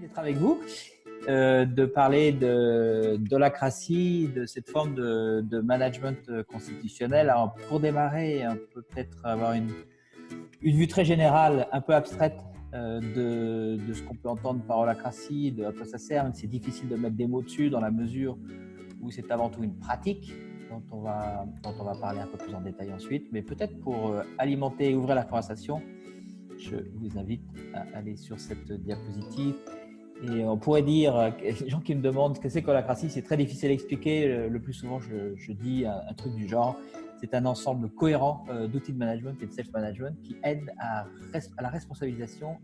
d'être avec vous, de parler d'holacratie, de cette forme de management constitutionnel. Alors, pour démarrer, on peut peut-être avoir une vue très générale, un peu abstraite de ce qu'on peut entendre par holacratie, de à quoi ça sert. C'est difficile de mettre des mots dessus dans la mesure où c'est avant tout une pratique dont on va parler un peu plus en détail ensuite. Mais peut-être pour alimenter et ouvrir la conversation, je vous invite à aller sur cette diapositive. Et on pourrait dire, les gens qui me demandent ce que c'est qu'holacratie, c'est très difficile à expliquer. Le plus souvent, je dis un truc du genre, c'est un ensemble cohérent d'outils de management et de self-management qui aident à la responsabilisation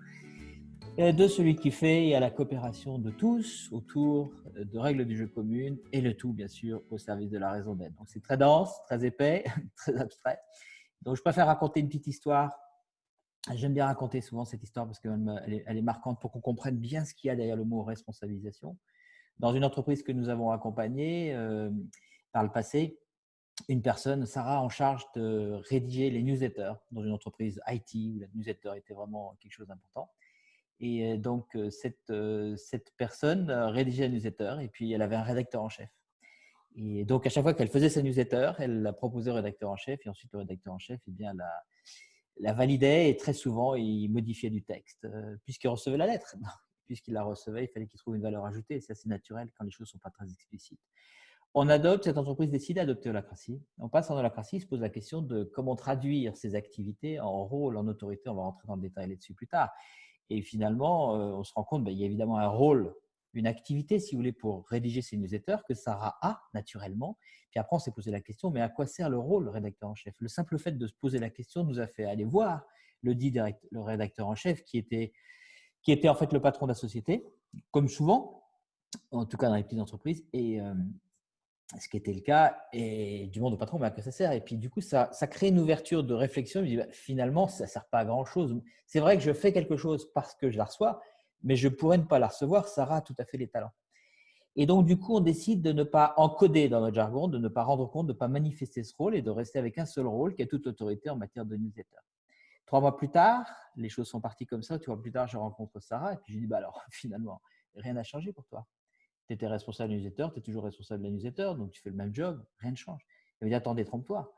de celui qui fait et à la coopération de tous autour de règles du jeu communes et le tout, bien sûr, au service de la raison d'être. Donc, c'est très dense, très épais, très abstrait. Donc, je préfère raconter une petite histoire. J'aime bien raconter souvent cette histoire parce qu'elle est marquante pour qu'on comprenne bien ce qu'il y a derrière le mot responsabilisation. Dans une entreprise que nous avons accompagnée par le passé, une personne, Sarah, en charge de rédiger les newsletters dans une entreprise IT où la newsletter était vraiment quelque chose d'important. Et donc, cette personne rédigeait la newsletter et puis elle avait un rédacteur en chef. Et donc, à chaque fois qu'elle faisait sa newsletter, elle la proposait au rédacteur en chef et ensuite le rédacteur en chef la validait et très souvent, il modifiait du texte puisqu'il recevait la lettre. Puisqu'il la recevait, il fallait qu'il trouve une valeur ajoutée et c'est assez naturel quand les choses ne sont pas très explicites. Cette entreprise décide d'adopter holacratie. On passe en holacratie, il se pose la question de comment traduire ces activités en rôle, en autorité. On va rentrer dans le détail là-dessus plus tard. Et finalement, on se rend compte qu'il y a évidemment un rôle, une activité, si vous voulez, pour rédiger ces newsletters que Sarah a naturellement. Puis après, on s'est posé la question, mais à quoi sert le rôle de rédacteur en chef? Le simple fait de se poser la question nous a fait aller voir le rédacteur en chef qui était en fait le patron de la société, comme souvent, en tout cas dans les petites entreprises. Et ce qui était le cas, et du monde au patron, à quoi ça sert? Et puis du coup, ça crée une ouverture de réflexion. Je me dis, finalement, ça ne sert pas à grand-chose. C'est vrai que je fais quelque chose parce que je la reçois, mais je pourrais ne pas la recevoir. Sarah a tout à fait les talents. Et donc, du coup, on décide de ne pas encoder dans notre jargon, de ne pas rendre compte, de ne pas manifester ce rôle et de rester avec un seul rôle qui a toute l'autorité en matière de newsletter. 3 mois plus tard, les choses sont parties comme ça. 3 mois plus tard, je rencontre Sarah et puis je lui dis, alors finalement, rien n'a changé pour toi. Tu étais responsable de la newsletter, tu es toujours responsable de la newsletter, donc tu fais le même job, rien ne change. Elle me dit, attendez, trompe-toi.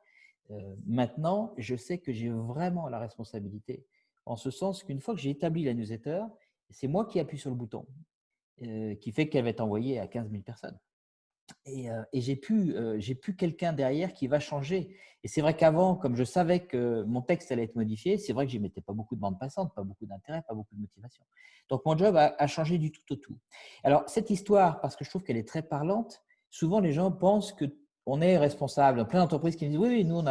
Maintenant, je sais que j'ai vraiment la responsabilité, en ce sens qu'une fois que j'ai établi la newsletter, c'est moi qui appuie sur le bouton, qui fait qu'elle va être envoyée à 15 000 personnes. Et j'ai plus quelqu'un derrière qui va changer. Et c'est vrai qu'avant, comme je savais que mon texte allait être modifié, c'est vrai que je n'y mettais pas beaucoup de bande passante, pas beaucoup d'intérêt, pas beaucoup de motivation. Donc, mon job a changé du tout au tout. Alors, cette histoire, parce que je trouve qu'elle est très parlante, souvent les gens pensent qu'on est responsable. Il y a plein d'entreprises qui me disent oui, oui, nous,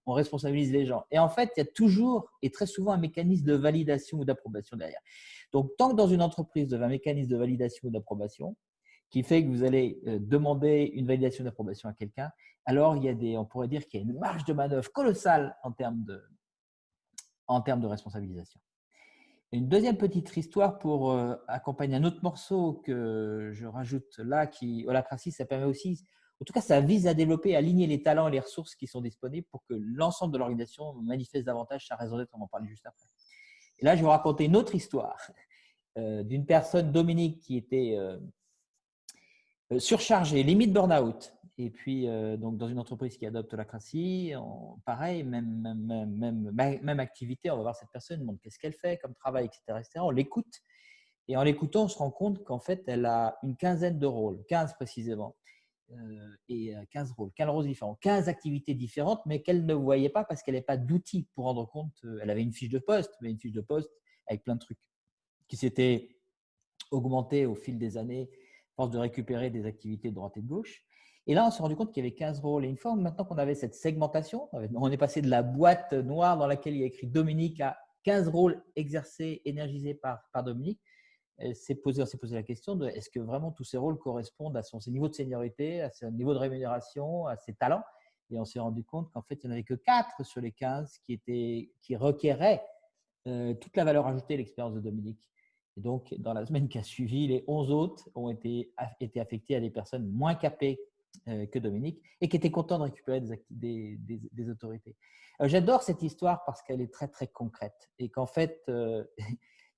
on responsabilise les gens. Et en fait, il y a toujours et très souvent un mécanisme de validation ou d'approbation derrière. Donc, tant que dans une entreprise, vous avez un mécanisme de validation ou d'approbation, qui fait que vous allez demander une validation d'approbation à quelqu'un, alors on pourrait dire qu'il y a une marge de manœuvre colossale en termes de responsabilisation. Une deuxième petite histoire pour accompagner un autre morceau que je rajoute là, holacratie, ça permet aussi, en tout cas, ça vise à développer, à aligner les talents et les ressources qui sont disponibles pour que l'ensemble de l'organisation manifeste davantage sa raison d'être. On va en parler juste après. Et là, je vais vous raconter une autre histoire d'une personne, Dominique, qui était surchargé, limite burn-out. Et puis, donc, dans une entreprise qui adopte l'holacratie, pareil, même activité, on va voir cette personne, on demande qu'est-ce qu'elle fait comme travail, etc. On l'écoute. Et en l'écoutant, on se rend compte qu'en fait, elle a une quinzaine de rôles, 15 précisément, et 15 rôles, 15 rôles différents, 15 activités différentes, mais qu'elle ne voyait pas parce qu'elle n'avait pas d'outils pour rendre compte. Elle avait une fiche de poste, mais une fiche de poste avec plein de trucs qui s'étaient augmentés au fil des années, force de récupérer des activités de droite et de gauche. Et là, on s'est rendu compte qu'il y avait 15 rôles. Et une fois maintenant qu'on avait cette segmentation, on est passé de la boîte noire dans laquelle il y a écrit Dominique à 15 rôles exercés, énergisés par Dominique. On s'est posé la question de est-ce que vraiment tous ces rôles correspondent à son niveau de seniorité, à son niveau de rémunération, à ses talents. Et on s'est rendu compte qu'en fait, il n'y en avait que 4 sur les 15 qui requéraient toute la valeur ajoutée de l'expérience de Dominique. Et donc, dans la semaine qui a suivi, les 11 autres ont été affectés à des personnes moins capées que Dominique et qui étaient contents de récupérer des autorités. J'adore cette histoire parce qu'elle est très, très concrète et qu'en fait,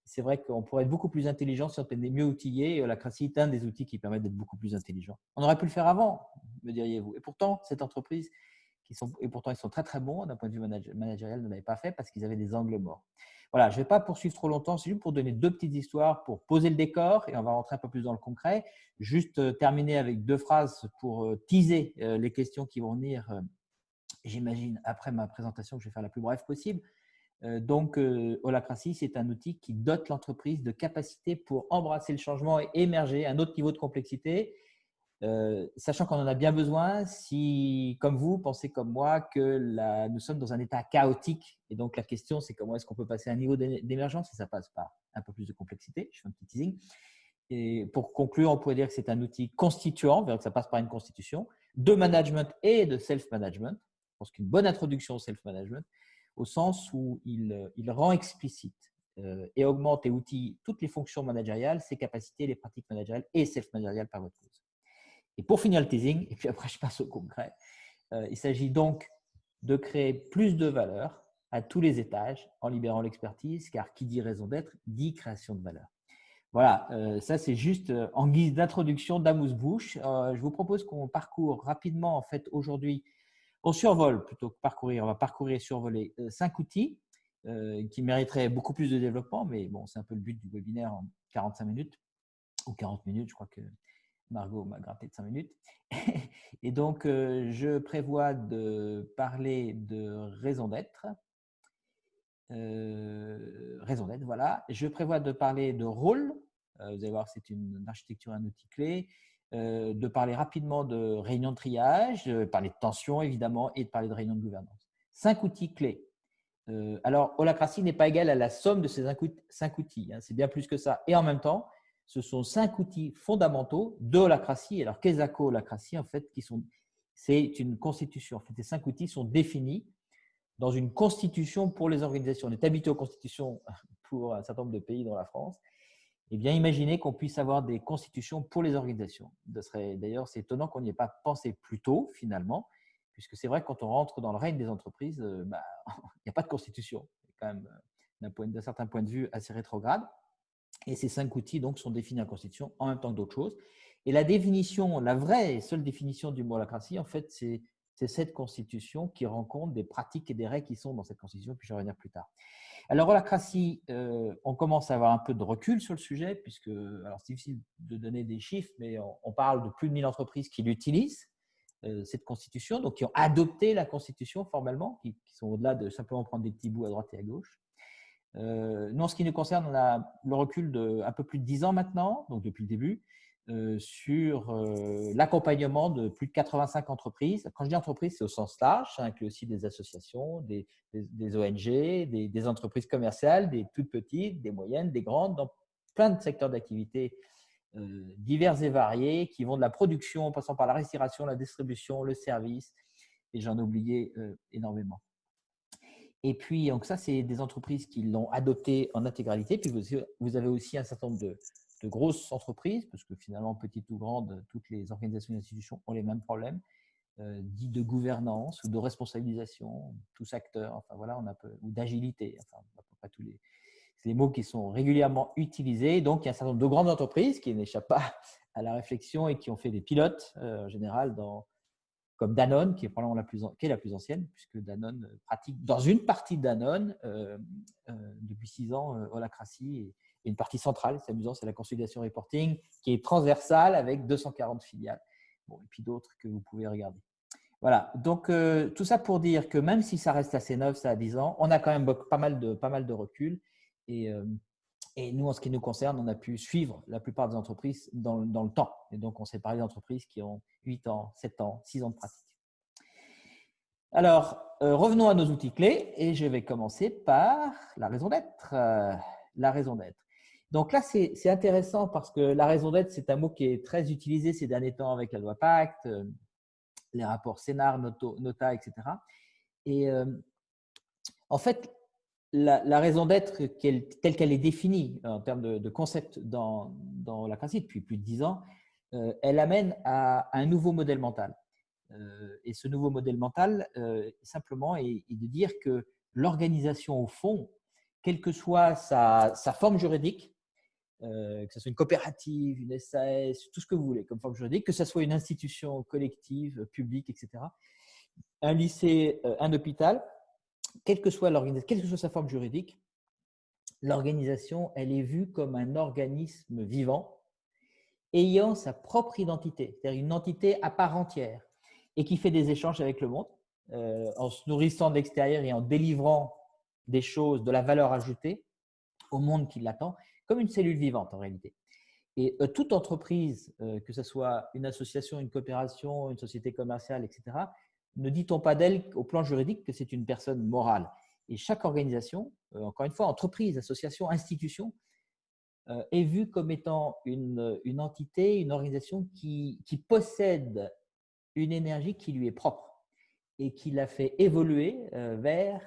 c'est vrai qu'on pourrait être beaucoup plus intelligent si on était mieux outillé. Et Holacracy est un des outils qui permettent d'être beaucoup plus intelligent. On aurait pu le faire avant, me diriez-vous. Et pourtant, cette entreprise, et pourtant ils sont très très bons d'un point de vue managérial, ne l'avaient pas fait parce qu'ils avaient des angles morts. Voilà, je ne vais pas poursuivre trop longtemps, c'est juste pour donner deux petites histoires, pour poser le décor et on va rentrer un peu plus dans le concret. Juste terminer avec deux phrases pour teaser les questions qui vont venir, j'imagine, après ma présentation que je vais faire la plus brève possible. Donc, Holacracy, c'est un outil qui dote l'entreprise de capacités pour embrasser le changement et émerger à un autre niveau de complexité, sachant qu'on en a bien besoin si, comme vous, pensez comme moi que nous sommes dans un état chaotique. Et donc, la question, c'est comment est-ce qu'on peut passer à un niveau d'émergence, et ça passe par un peu plus de complexité. Je fais un petit teasing. Et pour conclure, on pourrait dire que c'est un outil constituant, que ça passe par une constitution, de management et de self-management. Je pense qu'une bonne introduction au self-management, au sens où il rend explicite et augmente et outille toutes les fonctions managériales, ses capacités, les pratiques managériales et self-managériales par votre cause. Et pour finir le teasing, et puis après je passe au concret, il s'agit donc de créer plus de valeur à tous les étages en libérant l'expertise, car qui dit raison d'être dit création de valeur. Voilà, ça c'est juste en guise d'introduction d'amuse-bouche. Je vous propose qu'on parcourt rapidement en fait aujourd'hui. On survole plutôt que parcourir, on va parcourir et survoler 5 outils qui mériteraient beaucoup plus de développement, mais bon, c'est un peu le but du webinaire en 45 minutes ou 40 minutes, je crois que Margot m'a gratté de 5 minutes. Et donc, je prévois de parler de raison d'être. Raison d'être, voilà. Je prévois de parler de rôle. Vous allez voir, c'est une architecture, un outil clé. De parler rapidement de réunion de triage, de parler de tension évidemment et de parler de réunion de gouvernance. 5 outils clés. Alors, Holacracy n'est pas égal à la somme de ces 5 outils. Hein, c'est bien plus que ça. Et en même temps, ce sont 5 outils fondamentaux de Holacracy. Alors, qu'est-ce que Holacracy en fait, c'est une constitution. En fait, ces 5 outils sont définis dans une constitution pour les organisations. On est habitué aux constitutions pour un certain nombre de pays dans la France. Eh bien, imaginez qu'on puisse avoir des constitutions pour les organisations. D'ailleurs, c'est étonnant qu'on n'y ait pas pensé plus tôt, finalement, puisque c'est vrai que quand on rentre dans le règne des entreprises, il n'y a pas de constitution. C'est quand même, d'un certain point de vue, assez rétrograde. Et ces 5 outils donc, sont définis en constitution en même temps que d'autres choses. Et la définition, la vraie et seule définition du mot holacracy, en fait, c'est cette constitution qui rend compte des pratiques et des règles qui sont dans cette constitution, puis je vais revenir plus tard. Alors, Holacracy, on commence à avoir un peu de recul sur le sujet, puisque, alors c'est difficile de donner des chiffres, mais on parle de plus de 1000 entreprises qui l'utilisent, cette constitution, donc qui ont adopté la constitution formellement, qui sont au-delà de simplement prendre des petits bouts à droite et à gauche. Nous, en ce qui nous concerne, on a le recul d'un peu plus de 10 ans maintenant, donc depuis le début, sur l'accompagnement de plus de 85 entreprises. Quand je dis entreprises, c'est au sens large, ça inclut aussi des associations, des ONG, des entreprises commerciales, des toutes petites, des moyennes, des grandes, dans plein de secteurs d'activité divers et variés, qui vont de la production, en passant par la restauration, la distribution, le service, et j'en ai oublié énormément. Et puis, donc ça, c'est des entreprises qui l'ont adopté en intégralité. Puis, vous avez aussi un certain nombre de grosses entreprises, parce que finalement, petites ou grandes, toutes les organisations et institutions ont les mêmes problèmes, dits de gouvernance ou de responsabilisation, tous acteurs, enfin voilà, ou d'agilité, enfin, à peu près c'est les mots qui sont régulièrement utilisés. Donc, il y a un certain nombre de grandes entreprises qui n'échappent pas à la réflexion et qui ont fait des pilotes, en général, comme Danone, qui est probablement la plus ancienne, puisque Danone pratique dans une partie de Danone, depuis 6 ans, Holacracy, et une partie centrale, c'est amusant, c'est la consolidation reporting, qui est transversale avec 240 filiales. Bon, et puis d'autres que vous pouvez regarder. Voilà, donc tout ça pour dire que même si ça reste assez neuf, ça a 10 ans, on a quand même pas mal de recul. Et nous, en ce qui nous concerne, on a pu suivre la plupart des entreprises dans le temps. Et donc, on s'est parlé d'entreprises qui ont 8 ans, 7 ans, 6 ans de pratique. Alors, revenons à nos outils clés et je vais commencer par la raison d'être. La raison d'être. Donc là, c'est intéressant parce que la raison d'être, c'est un mot qui est très utilisé ces derniers temps avec la loi Pacte, les rapports Sénart, Nota, etc. Et en fait, la raison d'être telle qu'elle est définie en termes de concept dans Holacracy depuis plus de 10 ans, elle amène à un nouveau modèle mental. Et ce nouveau modèle mental, simplement, est de dire que l'organisation, au fond, quelle que soit sa forme juridique, que ce soit une coopérative, une SAS, tout ce que vous voulez comme forme juridique, que ce soit une institution collective, publique, etc., un lycée, un hôpital, quelle que soit l'organisation, quelle que soit sa forme juridique, l'organisation, elle est vue comme un organisme vivant ayant sa propre identité, c'est-à-dire une entité à part entière et qui fait des échanges avec le monde en se nourrissant de l'extérieur et en délivrant des choses, de la valeur ajoutée au monde qui l'attend, comme une cellule vivante en réalité. Et toute entreprise, que ce soit une association, une coopération, une société commerciale, etc., ne dit-on pas d'elle au plan juridique que c'est une personne morale. Et chaque organisation, encore une fois, entreprise, association, institution, est vue comme étant une entité, une organisation qui possède une énergie qui lui est propre et qui la fait évoluer vers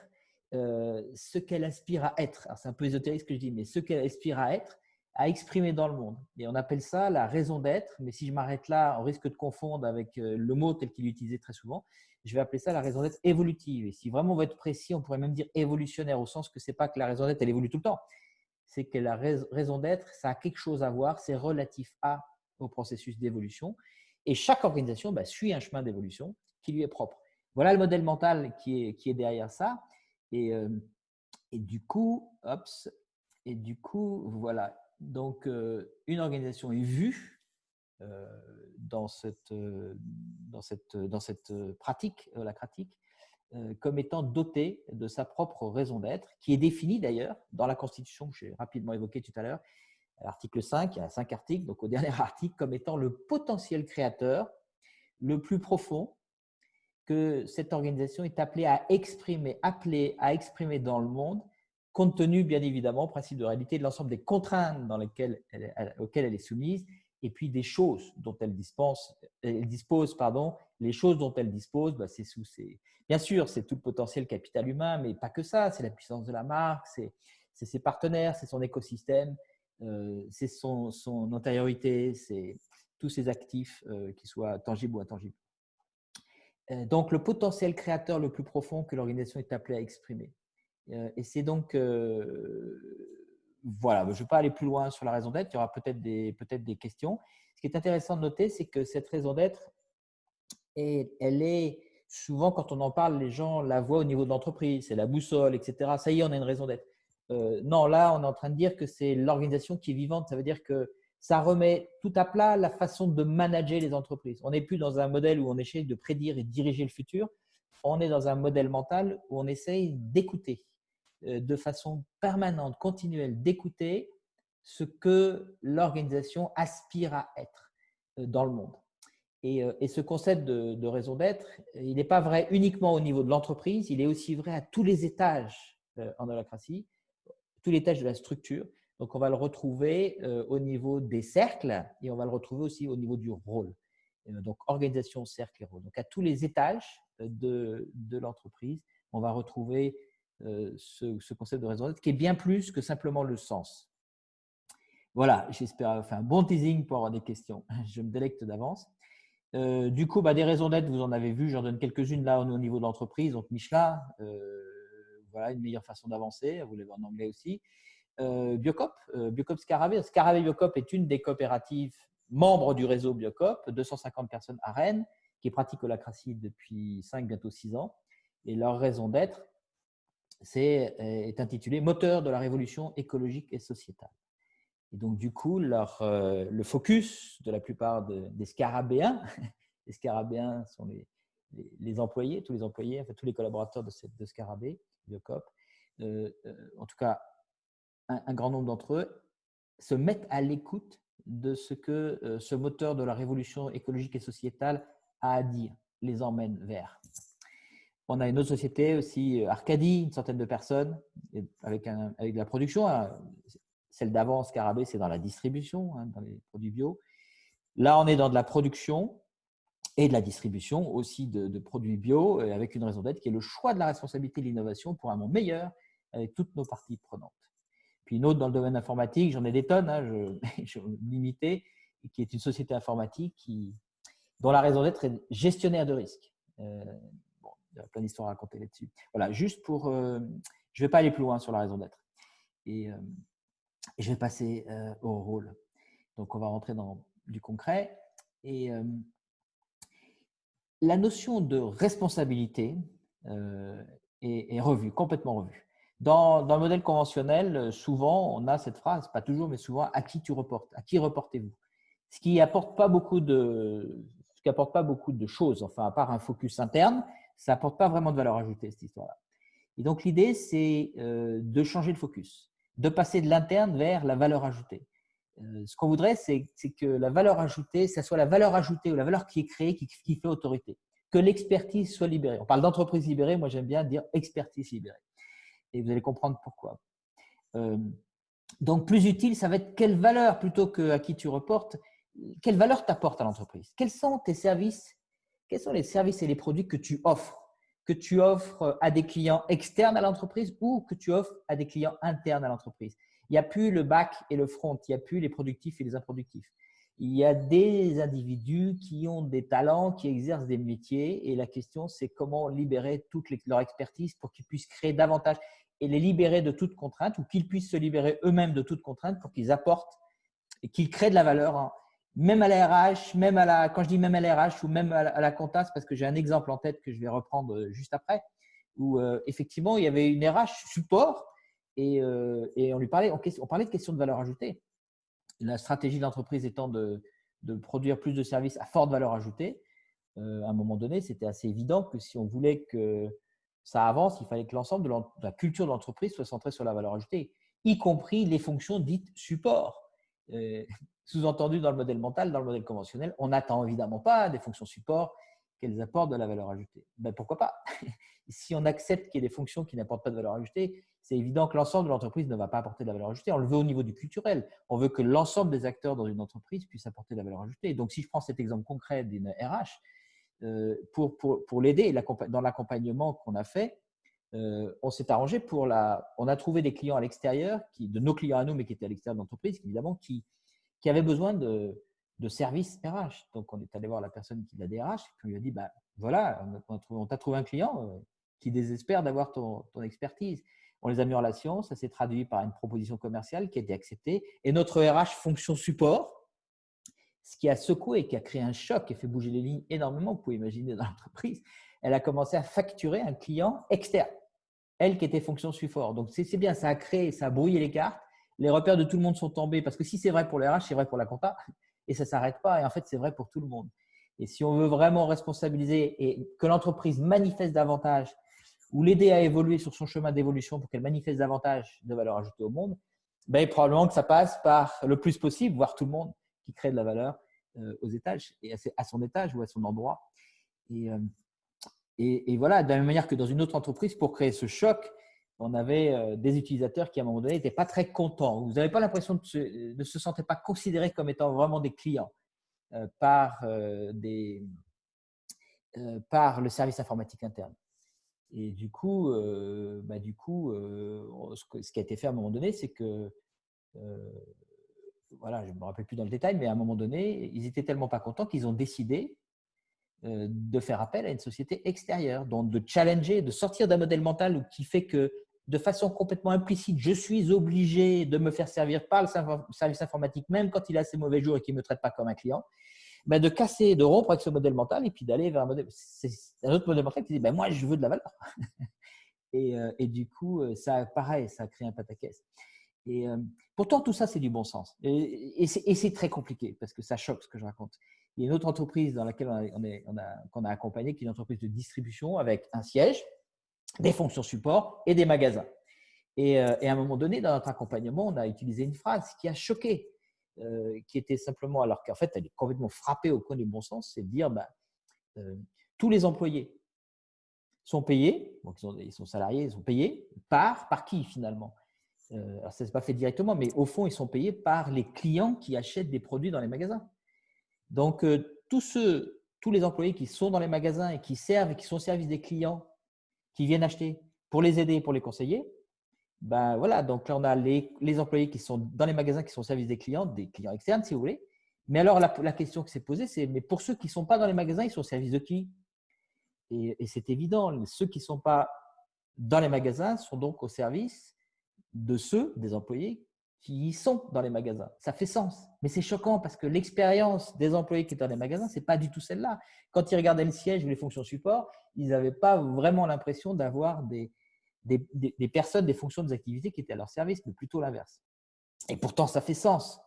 ce qu'elle aspire à être. Alors, c'est un peu ésotérique ce que je dis, mais ce qu'elle aspire à être, à exprimer dans le monde. Et on appelle ça la raison d'être, mais si je m'arrête là, on risque de confondre avec le mot tel qu'il est utilisé très souvent. Je vais appeler ça la raison d'être évolutive. Et si vraiment on veut être précis, on pourrait même dire évolutionnaire, au sens que ce n'est pas que la raison d'être, elle évolue tout le temps. C'est que la raison d'être, ça a quelque chose à voir, c'est relatif au processus d'évolution. Et chaque organisation suit un chemin d'évolution qui lui est propre. Voilà le modèle mental qui est derrière ça. Et du coup, voilà. Donc, une organisation est vue dans cette pratique holacratique comme étant dotée de sa propre raison d'être, qui est définie d'ailleurs dans la Constitution que j'ai rapidement évoquée tout à l'heure, l'article 5, il y a 5 articles, donc au dernier article, comme étant le potentiel créateur le plus profond que cette organisation est appelée à exprimer dans le monde, compte tenu bien évidemment au principe de réalité de l'ensemble des contraintes auxquelles elle est soumise, et puis des choses dont elle dispose, les choses dont elle dispose, c'est bien sûr, c'est tout le potentiel capital humain, mais pas que ça, c'est la puissance de la marque, c'est ses partenaires, c'est son écosystème, c'est son antériorité, c'est tous ses actifs, qu'ils soient tangibles ou intangibles. Donc, le potentiel créateur le plus profond que l'organisation est appelée à exprimer. Et c'est donc, voilà, je ne vais pas aller plus loin sur la raison d'être, il y aura peut-être des questions. Ce qui est intéressant de noter, c'est que cette raison d'être, elle est souvent, quand on en parle, les gens la voient au niveau de l'entreprise, c'est la boussole, etc. Ça y est, on a une raison d'être. Non, là, on est en train de dire que c'est l'organisation qui est vivante, ça veut dire que ça remet tout à plat la façon de manager les entreprises. On n'est plus dans un modèle où on essaie de prédire et de diriger le futur. On est dans un modèle mental où on essaye d'écouter de façon permanente, continuelle, d'écouter ce que l'organisation aspire à être dans le monde. Et ce concept de raison d'être, il n'est pas vrai uniquement au niveau de l'entreprise, il est aussi vrai à tous les étages en holacratie, tous les étages de la structure. Donc, on va le retrouver au niveau des cercles et on va le retrouver aussi au niveau du rôle. Donc, organisation, cercle et rôle. Donc, à tous les étages de l'entreprise, on va retrouver ce concept de raison d'être qui est bien plus que simplement le sens. Voilà, j'espère avoir fait un bon teasing pour avoir des questions. Je me délecte d'avance. Du coup, des raisons d'être, vous en avez vu, j'en donne quelques-unes là au niveau de l'entreprise. Donc, Michelin, voilà une meilleure façon d'avancer. Vous l'avez en anglais aussi. Biocop Scarabée. Scarabée Biocop est une des coopératives membres du réseau Biocop, 250 personnes à Rennes, qui pratiquent l'holacratie depuis 5, bientôt 6 ans. Et leur raison d'être est intitulée « Moteur de la révolution écologique et sociétale ». Et donc, du coup, le focus de la plupart des scarabéens, les scarabéens sont les employés, tous les employés, tous les collaborateurs de Scarabée, Biocop, en tout cas, un grand nombre d'entre eux se mettent à l'écoute de ce que ce moteur de la révolution écologique et sociétale a à dire, les emmène vers. On a une autre société aussi, Arcadie, une centaine de personnes, avec de la production. Celle d'avant, Scarabée, c'est dans la distribution, dans les produits bio. Là, on est dans de la production et de la distribution aussi de produits bio, avec une raison d'être qui est le choix de la responsabilité et de l'innovation pour un monde meilleur avec toutes nos parties prenantes. Puis une autre dans le domaine informatique, j'en ai des tonnes, je vais me limiter, qui est une société informatique dont la raison d'être est gestionnaire de risque. Il y a plein d'histoires à raconter là-dessus. Voilà, juste pour… je ne vais pas aller plus loin sur la raison d'être. Et je vais passer au rôle. Donc, on va rentrer dans du concret. Et la notion de responsabilité est revue, complètement revue. Dans le modèle conventionnel, souvent, on a cette phrase, pas toujours, mais souvent, à qui tu reportes? À qui reportez-vous? Ce qui apporte pas beaucoup de choses, enfin, à part un focus interne, ça apporte pas vraiment de valeur ajoutée, cette histoire-là. Et donc, l'idée, c'est de changer le focus, de passer de l'interne vers la valeur ajoutée. Ce qu'on voudrait, c'est que la valeur ajoutée, ça soit la valeur ajoutée ou la valeur qui est créée qui fait autorité. Que l'expertise soit libérée. On parle d'entreprise libérée, moi j'aime bien dire expertise libérée. Et vous allez comprendre pourquoi. Donc, plus utile, ça va être quelle valeur plutôt qu'à qui tu reportes, quelle valeur t'apporte à l'entreprise? Quels sont tes services? Quels sont les services et les produits que tu offres? Que tu offres à des clients externes à l'entreprise ou que tu offres à des clients internes à l'entreprise? Il n'y a plus le back et le front, il n'y a plus les productifs et les improductifs. Il y a des individus qui ont des talents, qui exercent des métiers et la question, c'est comment libérer toute leur expertise pour qu'ils puissent créer davantage et les libérer de toute contrainte ou qu'ils puissent se libérer eux-mêmes de toute contrainte pour qu'ils apportent et qu'ils créent de la valeur, hein. Même à la RH, quand je dis même à la RH ou même à la compta, c'est parce que j'ai un exemple en tête que je vais reprendre juste après, où effectivement, il y avait une RH support et on lui parlait, on parlait de questions de valeur ajoutée. La stratégie de l'entreprise étant de produire plus de services à forte valeur ajoutée. À un moment donné, c'était assez évident que si on voulait que ça avance, il fallait que l'ensemble de la culture de l'entreprise soit centrée sur la valeur ajoutée, y compris les fonctions dites support. Sous-entendu dans le modèle mental, dans le modèle conventionnel, on n'attend évidemment pas des fonctions support qu'elles apportent de la valeur ajoutée. Ben, pourquoi pas? Si on accepte qu'il y ait des fonctions qui n'apportent pas de valeur ajoutée, c'est évident que l'ensemble de l'entreprise ne va pas apporter de la valeur ajoutée. On le veut au niveau du culturel. On veut que l'ensemble des acteurs dans une entreprise puissent apporter de la valeur ajoutée. Donc, si je prends cet exemple concret d'une RH, pour l'aider dans l'accompagnement qu'on a fait, on s'est arrangé on a trouvé des clients à l'extérieur, de nos clients à nous, mais qui étaient à l'extérieur de l'entreprise, évidemment, qui avaient besoin de services RH. Donc, on est allé voir la personne qui l'a DRH, et puis on lui a dit, bah, voilà, on t'a trouvé un client qui désespère d'avoir ton expertise. On les a mis en relation, ça s'est traduit par une proposition commerciale qui a été acceptée. Et notre RH fonction support, ce qui a secoué et qui a créé un choc et fait bouger les lignes énormément, vous pouvez imaginer dans l'entreprise, elle a commencé à facturer un client externe, elle qui était fonction support. Donc, c'est bien, ça a brouillé les cartes. Les repères de tout le monde sont tombés parce que si c'est vrai pour les RH, c'est vrai pour la compta et ça ne s'arrête pas. Et en fait, c'est vrai pour tout le monde. Et si on veut vraiment responsabiliser et que l'entreprise manifeste davantage ou l'aider à évoluer sur son chemin d'évolution pour qu'elle manifeste davantage de valeur ajoutée au monde, ben, probablement que ça passe par le plus possible, voire tout le monde, qui crée de la valeur aux étages et à son étage ou à son endroit. Et voilà, de la même manière que dans une autre entreprise, pour créer ce choc, on avait des utilisateurs qui, à un moment donné, n'étaient pas très contents. Vous n'avez pas l'impression ne se sentaient pas considérés comme étant vraiment des clients par le service informatique interne. Et du coup, ce qui a été fait à un moment donné, c'est que voilà, je ne me rappelle plus dans le détail, mais à un moment donné, ils étaient tellement pas contents qu'ils ont décidé de faire appel à une société extérieure, donc de challenger, de sortir d'un modèle mental qui fait que de façon complètement implicite, je suis obligé de me faire servir par le service informatique, même quand il a ses mauvais jours et qu'il ne me traite pas comme un client, ben de casser, de rompre avec ce modèle mental et puis d'aller vers c'est un autre modèle mental qui dit ben moi je veux de la valeur. Et du coup, ça, pareil, ça crée un pataquès. Et pourtant, tout ça, c'est du bon sens. Et c'est très compliqué parce que ça choque ce que je raconte. Il y a une autre entreprise dans laquelle qu'on a accompagné, qui est une entreprise de distribution avec un siège, des fonctions support et des magasins. Et à un moment donné, dans notre accompagnement, on a utilisé une phrase qui a choqué, qui était simplement, alors qu'en fait, elle est complètement frappée au coin du bon sens, c'est de dire tous les employés sont payés, donc ils sont salariés, ils sont payés par qui finalement? Alors, ça ne s'est pas fait directement, mais au fond, ils sont payés par les clients qui achètent des produits dans les magasins. Donc, tous les employés qui sont dans les magasins et qui servent et qui sont au service des clients qui viennent acheter pour les aider et pour les conseiller, ben voilà, donc là, on a les employés qui sont dans les magasins qui sont au service des clients externes, si vous voulez. Mais alors, la question qui s'est posée, c'est mais pour ceux qui ne sont pas dans les magasins, ils sont au service de qui? Et c'est évident, ceux qui ne sont pas dans les magasins sont donc au service des employés qui y sont dans les magasins. Ça fait sens. Mais c'est choquant parce que l'expérience des employés qui étaient dans les magasins, ce n'est pas du tout celle-là. Quand ils regardaient le siège ou les fonctions support, ils n'avaient pas vraiment l'impression d'avoir des personnes, des fonctions, des activités qui étaient à leur service, mais plutôt l'inverse. Et pourtant, ça fait sens.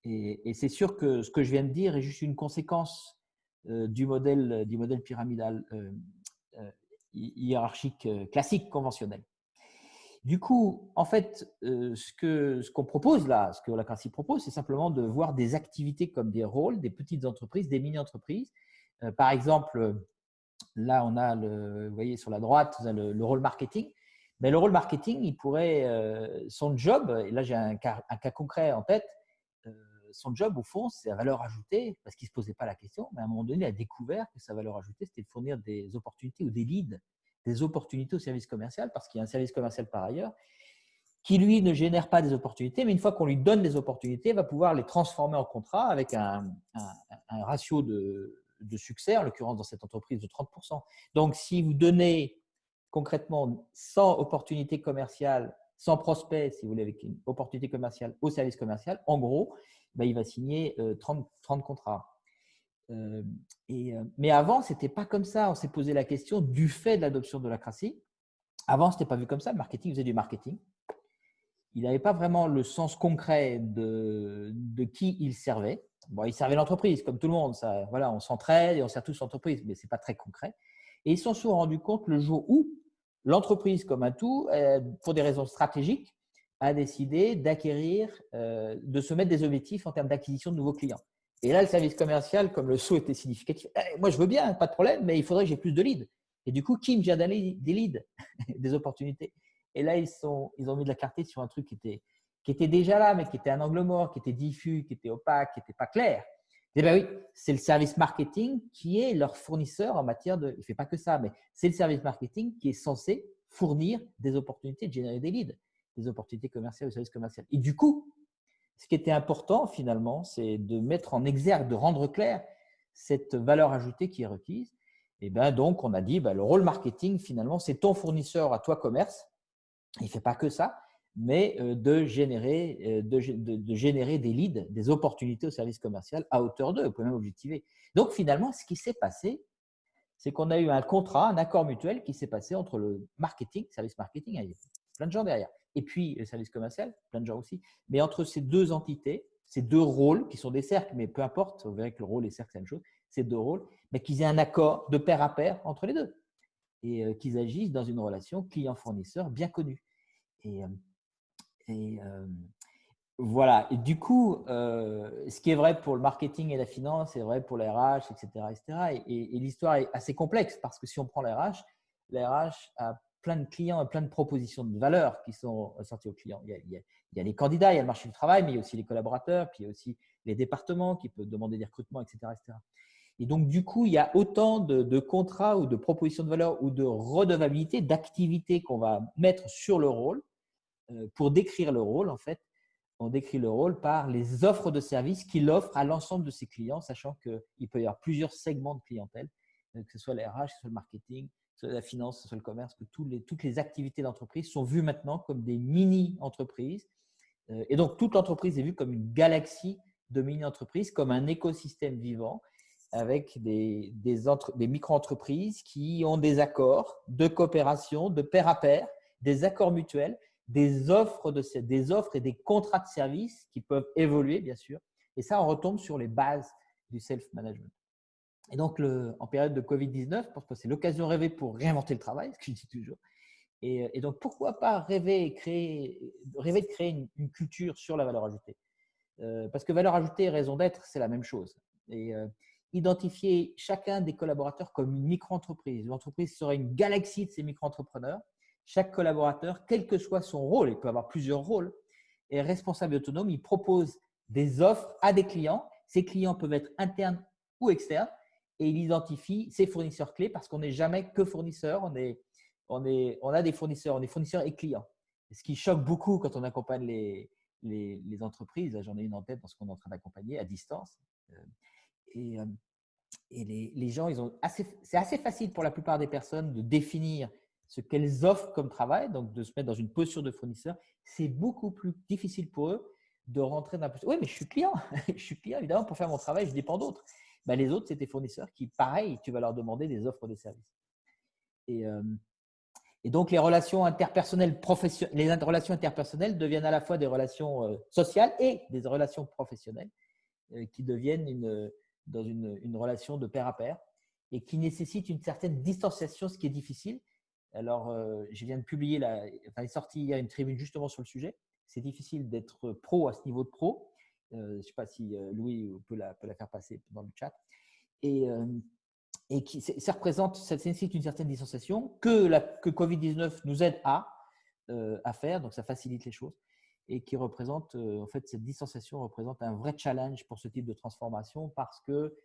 Et c'est sûr que ce que je viens de dire est juste une conséquence du modèle pyramidal hiérarchique classique, conventionnel. Du coup, en fait, ce qu'on propose là, ce que Holacracy propose, c'est simplement de voir des activités comme des rôles, des petites entreprises, des mini-entreprises. Par exemple, là, on a, vous voyez sur la droite, vous avez le rôle marketing. Mais le rôle marketing, il pourrait, son job, et là j'ai un cas concret en tête, son job au fond, c'est la valeur ajoutée, parce qu'il ne se posait pas la question, mais à un moment donné, il a découvert que sa valeur ajoutée, c'était de fournir des opportunités ou des leads, des opportunités au service commercial, parce qu'il y a un service commercial par ailleurs, qui lui ne génère pas des opportunités, mais une fois qu'on lui donne des opportunités, il va pouvoir les transformer en contrat avec un ratio de succès, en l'occurrence dans cette entreprise de 30%. Donc, si vous donnez concrètement 100 opportunités commerciales, 100 prospects, si vous voulez, avec une opportunité commerciale au service commercial, en gros, il va signer 30 contrats. Mais avant, ce n'était pas comme ça. On s'est posé la question du fait de l'adoption de l'Holacracy. Avant, ce n'était pas vu comme ça. Le marketing faisait du marketing. Il n'avait pas vraiment le sens concret de qui il servait. Bon, il servait l'entreprise, comme tout le monde. Ça, voilà, on s'entraide et on sert tous l'entreprise, mais ce n'est pas très concret. Et ils se sont rendus compte le jour où l'entreprise, comme un tout, pour des raisons stratégiques, a décidé d'acquérir, de se mettre des objectifs en termes d'acquisition de nouveaux clients. Et là, le service commercial, comme le saut était significatif, moi je veux bien, pas de problème, mais il faudrait que j'ai plus de leads. Et du coup, qui me vient d'aller des leads, des opportunités? Et là, ils ont mis de la clarté sur un truc qui était déjà là, mais qui était un angle mort, qui était diffus, qui était opaque, qui n'était pas clair. Eh bien oui, c'est le service marketing qui est leur fournisseur en matière de… Il ne fait pas que ça, mais c'est le service marketing qui est censé fournir des opportunités, de générer des leads, des opportunités commerciales au service commercial. Et du coup, ce qui était important finalement, c'est de mettre en exergue, de rendre clair cette valeur ajoutée qui est requise. Et bien donc, on a dit, le rôle marketing, finalement, c'est ton fournisseur à toi commerce. Il ne fait pas que ça, mais de générer des leads, des opportunités au service commercial à hauteur d'eux. Vous pouvez même objectiver. Donc, finalement, ce qui s'est passé, c'est qu'on a eu un contrat, un accord mutuel qui s'est passé entre le marketing, service marketing, il y a plein de gens derrière, et puis le service commercial, plein de gens aussi. Mais entre ces deux entités, ces deux rôles qui sont des cercles, mais peu importe, vous verrez que le rôle et le cercle, c'est la même chose, ces deux rôles, mais qu'ils aient un accord de pair à pair entre les deux et qu'ils agissent dans une relation client-fournisseur bien connue. Voilà. Et du coup, ce qui est vrai pour le marketing et la finance est vrai pour les RH, etc. etc. Et l'histoire est assez complexe parce que si on prend les RH a plein de clients et plein de propositions de valeur qui sont sorties aux clients. Il y a les candidats, il y a le marché du travail, mais il y a aussi les collaborateurs, puis il y a aussi les départements qui peuvent demander des recrutements, etc. etc. Et donc, du coup, il y a autant de contrats ou de propositions de valeur ou de redevabilité, d'activités qu'on va mettre sur le rôle. Pour décrire le rôle, en fait, on décrit le rôle par les offres de services qu'il offre à l'ensemble de ses clients, sachant qu'il peut y avoir plusieurs segments de clientèle, que ce soit les RH, que ce soit le marketing, que ce soit la finance, que ce soit le commerce, que toutes les activités d'entreprise sont vues maintenant comme des mini-entreprises. Et donc, toute l'entreprise est vue comme une galaxie de mini-entreprises, comme un écosystème vivant avec des micro-entreprises qui ont des accords de coopération, de pair à pair, des accords mutuels, des offres et des contrats de service qui peuvent évoluer, bien sûr. Et ça, on retombe sur les bases du self-management. Et donc, en période de Covid-19, je pense que c'est l'occasion rêvée pour réinventer le travail, ce que je dis toujours. Et donc, pourquoi pas rêver de créer une culture sur la valeur ajoutée, parce que valeur ajoutée et raison d'être, c'est la même chose. Et identifier chacun des collaborateurs comme une micro-entreprise. L'entreprise serait une galaxie de ces micro-entrepreneurs. Chaque collaborateur, quel que soit son rôle, il peut avoir plusieurs rôles, est responsable et autonome. Il propose des offres à des clients. Ces clients peuvent être internes ou externes et il identifie ses fournisseurs clés parce qu'on n'est jamais que fournisseur. On a des fournisseurs, on est fournisseurs et clients. Et ce qui choque beaucoup quand on accompagne les entreprises, j'en ai une en tête dans ce qu'on est en train d'accompagner à distance. Et les gens, c'est assez facile pour la plupart des personnes de définir ce qu'elles offrent comme travail, donc de se mettre dans une posture de fournisseur, c'est beaucoup plus difficile pour eux de rentrer dans la posture. Oui, mais je suis client, je suis client, évidemment, pour faire mon travail, je dépends d'autres. Ben, les autres, c'est tes fournisseurs qui, pareil, tu vas leur demander des offres de services. Et donc, les relations interpersonnelles deviennent à la fois des relations sociales et des relations professionnelles qui deviennent dans une relation de pair à pair et qui nécessitent une certaine distanciation, ce qui est difficile. Alors, je viens de publier, il est sorti hier une tribune justement sur le sujet. C'est difficile d'être pro à ce niveau de pro. Je ne sais pas si Louis peut la faire passer dans le chat. Et ça nécessite une certaine distanciation que Covid-19 nous aide à faire, donc ça facilite les choses et qui représente, en fait, cette distanciation représente un vrai challenge pour ce type de transformation parce que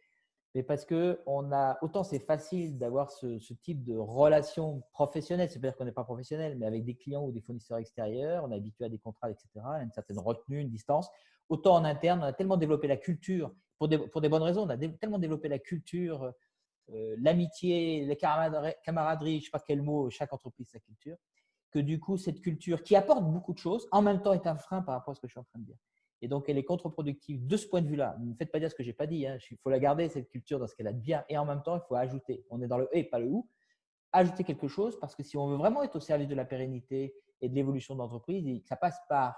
autant c'est facile d'avoir ce type de relation professionnelle, c'est-à-dire qu'on n'est pas professionnel, mais avec des clients ou des fournisseurs extérieurs, on est habitué à des contrats, etc., à une certaine retenue, une distance. Autant en interne, on a tellement développé la culture, pour des bonnes raisons, on a tellement développé la culture, l'amitié, la camaraderie, je ne sais pas quel mot, chaque entreprise sa culture, que du coup, cette culture qui apporte beaucoup de choses, en même temps est un frein par rapport à ce que je suis en train de dire. Et donc, elle est contre-productive de ce point de vue-là. Ne me faites pas dire ce que je n'ai pas dit. Il faut la garder, cette culture, dans ce qu'elle a de bien. Et en même temps, il faut ajouter. On est dans le et, pas le ou. Ajouter quelque chose parce que si on veut vraiment être au service de la pérennité et de l'évolution de l'entreprise, ça passe par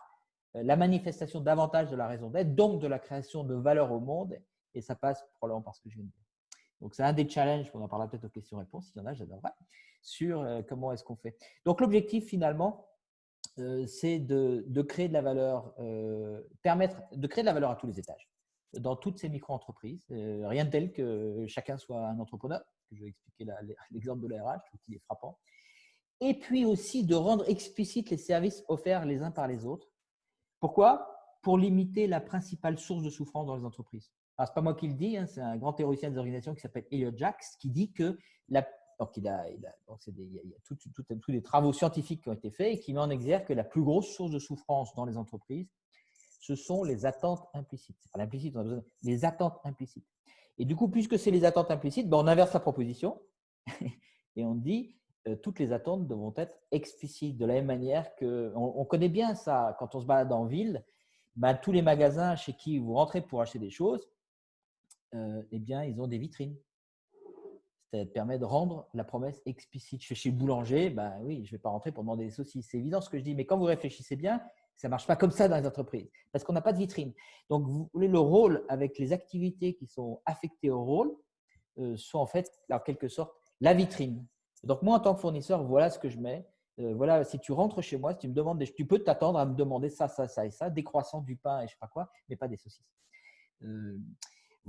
la manifestation davantage de la raison d'être, donc de la création de valeur au monde. Et ça passe probablement par ce que je viens de dire. Donc, c'est un des challenges, on en parlera peut-être aux questions-réponses, s'il y en a, j'adorerais, sur comment est-ce qu'on fait. Donc, l'objectif, finalement, c'est de créer de la valeur, permettre de créer de la valeur à tous les étages, dans toutes ces micro-entreprises. Rien de tel que chacun soit un entrepreneur, que je vais expliquer l'exemple de la RH, qui est frappant. Et puis aussi de rendre explicites les services offerts les uns par les autres. Pourquoi ? Pour limiter la principale source de souffrance dans les entreprises. Alors, ce n'est pas moi qui le dis, c'est un grand théoricien des organisations qui s'appelle Elliot Jaques qui dit que il y a tous des travaux scientifiques qui ont été faits et qui met en exergue que la plus grosse source de souffrance dans les entreprises, ce sont les attentes implicites. Ce n'est pas l'implicite, on a besoin des attentes implicites. Et du coup, puisque c'est les attentes implicites, on inverse la proposition et on dit toutes les attentes devront être explicites de la même manière qu'on connaît bien ça quand on se balade en ville. Tous les magasins chez qui vous rentrez pour acheter des choses, eh bien, ils ont des vitrines. Ça permet de rendre la promesse explicite. Je suis chez le boulanger, oui, je ne vais pas rentrer pour demander des saucisses. C'est évident ce que je dis, mais quand vous réfléchissez bien, ça ne marche pas comme ça dans les entreprises parce qu'on n'a pas de vitrine. Donc, vous voulez le rôle avec les activités qui sont affectées au rôle sont en fait, en quelque sorte, la vitrine. Donc, moi, en tant que fournisseur, voilà ce que je mets. Voilà, si tu rentres chez moi, si tu me demandes, tu peux t'attendre à me demander ça, ça, ça et ça, des croissants, du pain et je ne sais pas quoi, mais pas des saucisses.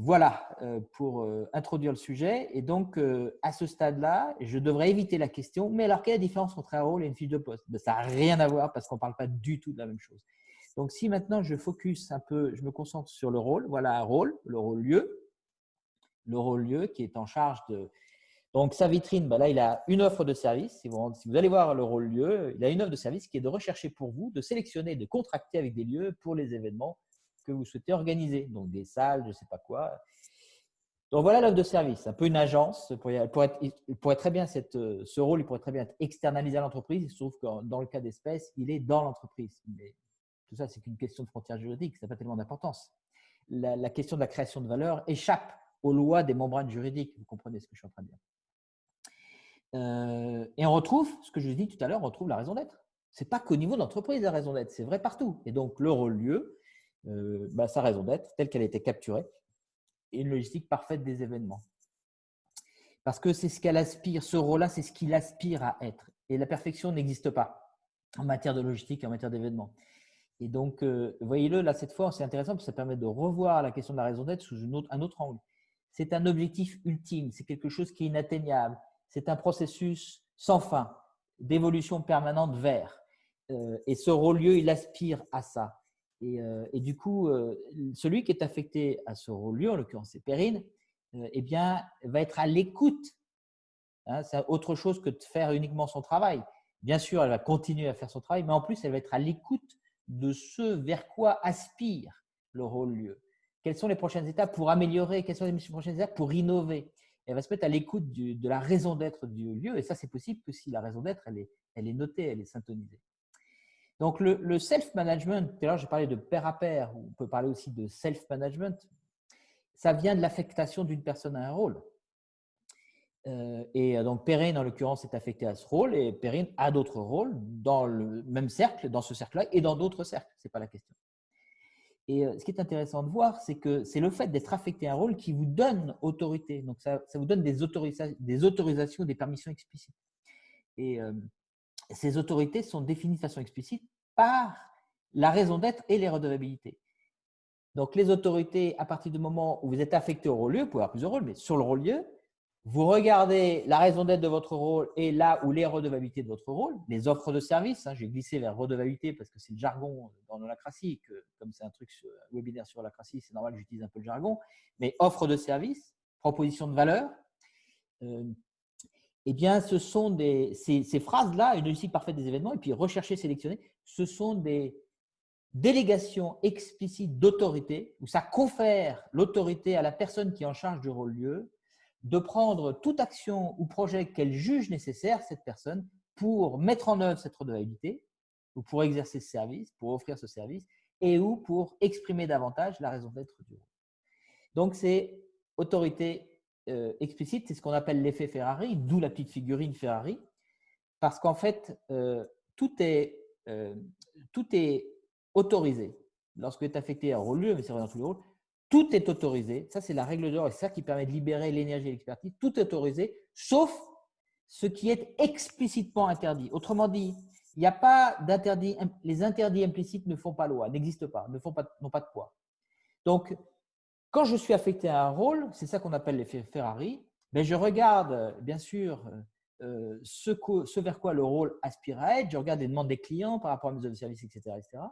Voilà pour introduire le sujet. Et donc, à ce stade-là, je devrais éviter la question, mais alors quelle est la différence entre un rôle et une fiche de poste ? Ça n'a rien à voir parce qu'on ne parle pas du tout de la même chose. Donc, si maintenant je focus un peu, je me concentre sur le rôle, voilà un rôle, le rôle-lieu. Le rôle-lieu qui est en charge de… Donc, sa vitrine, là, il a une offre de service. Si vous allez voir le rôle-lieu, il a une offre de service qui est de rechercher pour vous, de sélectionner, de contracter avec des lieux pour les événements que vous souhaitez organiser. Donc, des salles, je ne sais pas quoi. Donc, voilà l'offre de service. Un peu une agence. Ce rôle, il pourrait très bien être externalisé à l'entreprise. Il se trouve que dans le cas d'espèce, il est dans l'entreprise. Mais tout ça, c'est qu'une question de frontière juridique. Ça n'a pas tellement d'importance. La question de la création de valeur échappe aux lois des membranes juridiques. Vous comprenez ce que je suis en train de dire. Et on retrouve, ce que je dis tout à l'heure, on retrouve la raison d'être. Ce n'est pas qu'au niveau de l'entreprise la raison d'être, c'est vrai partout. Et donc, le rôle-lieu, sa raison d'être, telle qu'elle a été capturée, est une logistique parfaite des événements. Parce que c'est ce qu'elle aspire, ce rôle-là, c'est ce qu'il aspire à être. Et la perfection n'existe pas en matière de logistique et en matière d'événements. Et donc, voyez-le, là, cette fois, c'est intéressant parce que ça permet de revoir la question de la raison d'être sous un autre angle. C'est un objectif ultime, c'est quelque chose qui est inatteignable, c'est un processus sans fin, d'évolution permanente vers. Et ce rôle-lieu, il aspire à ça. Et du coup, celui qui est affecté à ce rôle-lieu, en l'occurrence c'est Perrine, va être à l'écoute. C'est autre chose que de faire uniquement son travail. Bien sûr, elle va continuer à faire son travail, mais en plus, elle va être à l'écoute de ce vers quoi aspire le rôle-lieu. Quelles sont les prochaines étapes pour améliorer ? Quelles sont les prochaines étapes pour innover ? elle va se mettre à l'écoute de la raison d'être du lieu. Et ça, c'est possible que si la raison d'être, elle est notée, elle est syntonisée. Donc, le self-management, tout à l'heure, j'ai parlé de pair à pair, on peut parler aussi de self-management. Ça vient de l'affectation d'une personne à un rôle. Et donc, Perrine, en l'occurrence, est affectée à ce rôle et Perrine a d'autres rôles dans le même cercle, dans ce cercle-là et dans d'autres cercles. Ce n'est pas la question. Et ce qui est intéressant de voir, c'est que c'est le fait d'être affecté à un rôle qui vous donne autorité. Donc, ça vous donne des autorisations, des permissions explicites. Et ces autorités sont définies de façon explicite par la raison d'être et les redevabilités. Donc, les autorités, à partir du moment où vous êtes affecté au rôle-lieu, vous pouvez avoir plusieurs rôles, mais sur le rôle-lieu, vous regardez la raison d'être de votre rôle et là où les redevabilités de votre rôle, les offres de services, j'ai glissé vers redevabilité parce que c'est le jargon dans l'holacratie, comme c'est un truc webinaire sur l'holacratie, c'est normal que j'utilise un peu le jargon, mais offres de services, propositions de valeur, eh bien, ce sont ces phrases-là, une réussite parfaite des événements, et puis rechercher, sélectionner, ce sont des délégations explicites d'autorité, où ça confère l'autorité à la personne qui est en charge du rôle-lieu, de prendre toute action ou projet qu'elle juge nécessaire, cette personne, pour mettre en œuvre cette redevabilité, ou pour exercer ce service, pour offrir ce service, et ou pour exprimer davantage la raison d'être du rôle. Donc, c'est autorité explicite, c'est ce qu'on appelle l'effet Ferrari, d'où la petite figurine Ferrari, parce qu'en fait, tout est autorisé. Lorsque tu es affecté à un rôle-lieu, mais c'est vrai dans tous les rôles, tout est autorisé. Ça, c'est la règle d'or et c'est ça qui permet de libérer l'énergie et l'expertise. Tout est autorisé, sauf ce qui est explicitement interdit. Autrement dit, il n'y a pas d'interdit. Les interdits implicites ne font pas loi, n'existent pas, n'ont pas de poids. Donc, quand je suis affecté à un rôle, c'est ça qu'on appelle l'effet Ferrari, mais je regarde bien sûr ce vers quoi le rôle aspire à être, je regarde les demandes des clients par rapport à mes offres de services, etc., etc.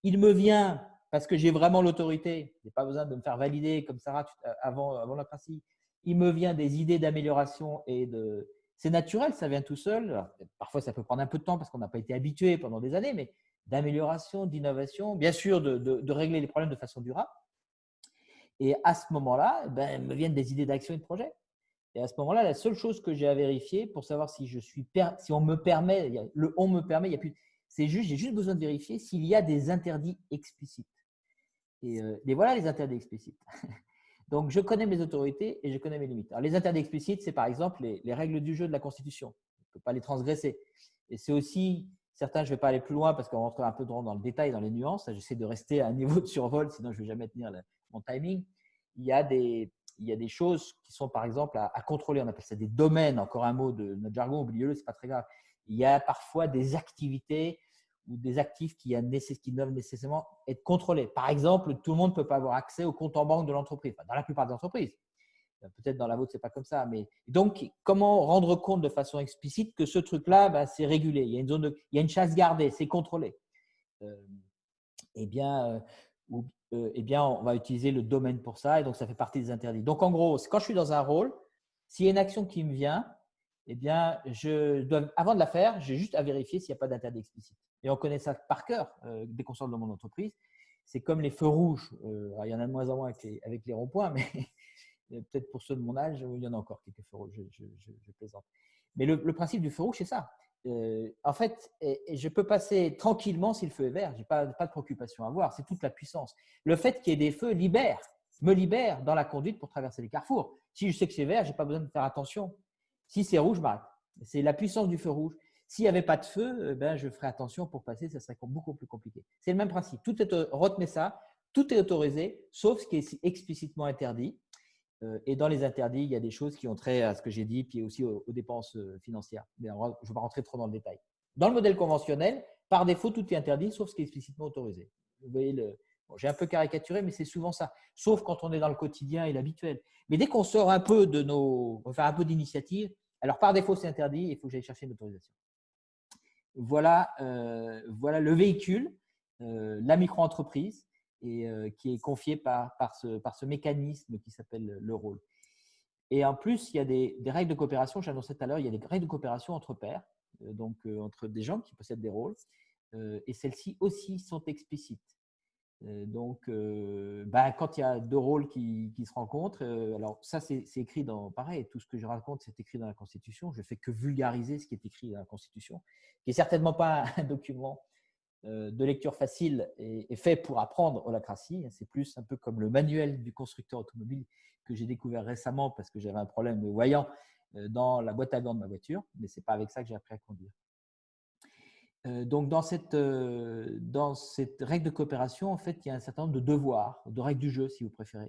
Il me vient, parce que j'ai vraiment l'autorité, je n'ai pas besoin de me faire valider comme Sarah avant la principe, il me vient des idées d'amélioration et de… C'est naturel, ça vient tout seul. Alors, parfois, ça peut prendre un peu de temps parce qu'on n'a pas été habitué pendant des années, mais d'amélioration, d'innovation, bien sûr de régler les problèmes de façon durable. Et à ce moment-là, me viennent des idées d'action et de projet. Et à ce moment-là, la seule chose que j'ai à vérifier pour savoir si si on me permet, on me permet, il y a plus. J'ai juste besoin de vérifier s'il y a des interdits explicites. Et voilà les interdits explicites. Donc, je connais mes autorités et je connais mes limites. Alors, les interdits explicites, c'est par exemple les règles du jeu de la Constitution. On ne peut pas les transgresser. Et c'est aussi, certains, je ne vais pas aller plus loin parce qu'on rentre un peu dans le détail, dans les nuances. J'essaie de rester à un niveau de survol, sinon je ne vais jamais tenir mon timing. Il y a des choses qui sont, par exemple, à contrôler. On appelle ça des domaines, encore un mot de notre jargon, oubliez-le, ce n'est pas très grave. Il y a parfois des activités ou des actifs qui doivent nécessairement être contrôlés. Par exemple, tout le monde ne peut pas avoir accès au compte en banque de l'entreprise, dans la plupart des entreprises. Peut-être dans la vôtre, ce n'est pas comme ça. Mais donc, comment rendre compte de façon explicite que ce truc-là, c'est régulé. Il y a une chasse gardée, c'est contrôlé. Eh bien, on va utiliser le domaine pour ça et donc ça fait partie des interdits. Donc, en gros, quand je suis dans un rôle, s'il y a une action qui me vient, eh bien, avant de la faire, j'ai juste à vérifier s'il n'y a pas d'interdit explicite. Et on connaît ça par cœur dès qu'on sort de mon entreprise. C'est comme les feux rouges. Il y en a de moins en moins avec les ronds-points, mais peut-être pour ceux de mon âge, il y en a encore quelques feux rouges, je plaisante. Mais le principe du feu rouge, c'est ça. En fait, je peux passer tranquillement si le feu est vert. Je n'ai pas de préoccupation à avoir. C'est toute la puissance. Le fait qu'il y ait des feux me libère dans la conduite pour traverser les carrefours. Si je sais que c'est vert, je n'ai pas besoin de faire attention. Si c'est rouge, je m'arrête. C'est la puissance du feu rouge. S'il n'y avait pas de feu, je ferais attention pour passer, ça serait beaucoup plus compliqué. C'est le même principe. Retenez ça, tout est autorisé, sauf ce qui est explicitement interdit. Et dans les interdits, il y a des choses qui ont trait à ce que j'ai dit, puis aussi aux dépenses financières. Mais je ne vais pas rentrer trop dans le détail. Dans le modèle conventionnel, par défaut, tout est interdit, sauf ce qui est explicitement autorisé. Vous voyez, j'ai un peu caricaturé, mais c'est souvent ça. Sauf quand on est dans le quotidien et l'habituel. Mais dès qu'on sort un peu on va faire un peu d'initiative, alors par défaut, c'est interdit, il faut que j'aille chercher une autorisation. Voilà le véhicule, la micro-entreprise, et qui est confié par ce mécanisme qui s'appelle le rôle. Et en plus, il y a des règles de coopération, j'annonçais tout à l'heure, il y a des règles de coopération entre pairs, donc entre des gens qui possèdent des rôles, et celles-ci aussi sont explicites. Quand il y a deux rôles qui se rencontrent, alors ça, c'est écrit pareil, tout ce que je raconte, c'est écrit dans la Constitution. Je ne fais que vulgariser ce qui est écrit dans la Constitution, qui n'est certainement pas un document de lecture facile et fait pour apprendre holacratie. C'est plus un peu comme le manuel du constructeur automobile que j'ai découvert récemment parce que j'avais un problème de voyant dans la boîte à gants de ma voiture, mais ce n'est pas avec ça que j'ai appris à conduire. Donc, dans cette règle de coopération, en fait, il y a un certain nombre de devoirs, de règles du jeu, si vous préférez.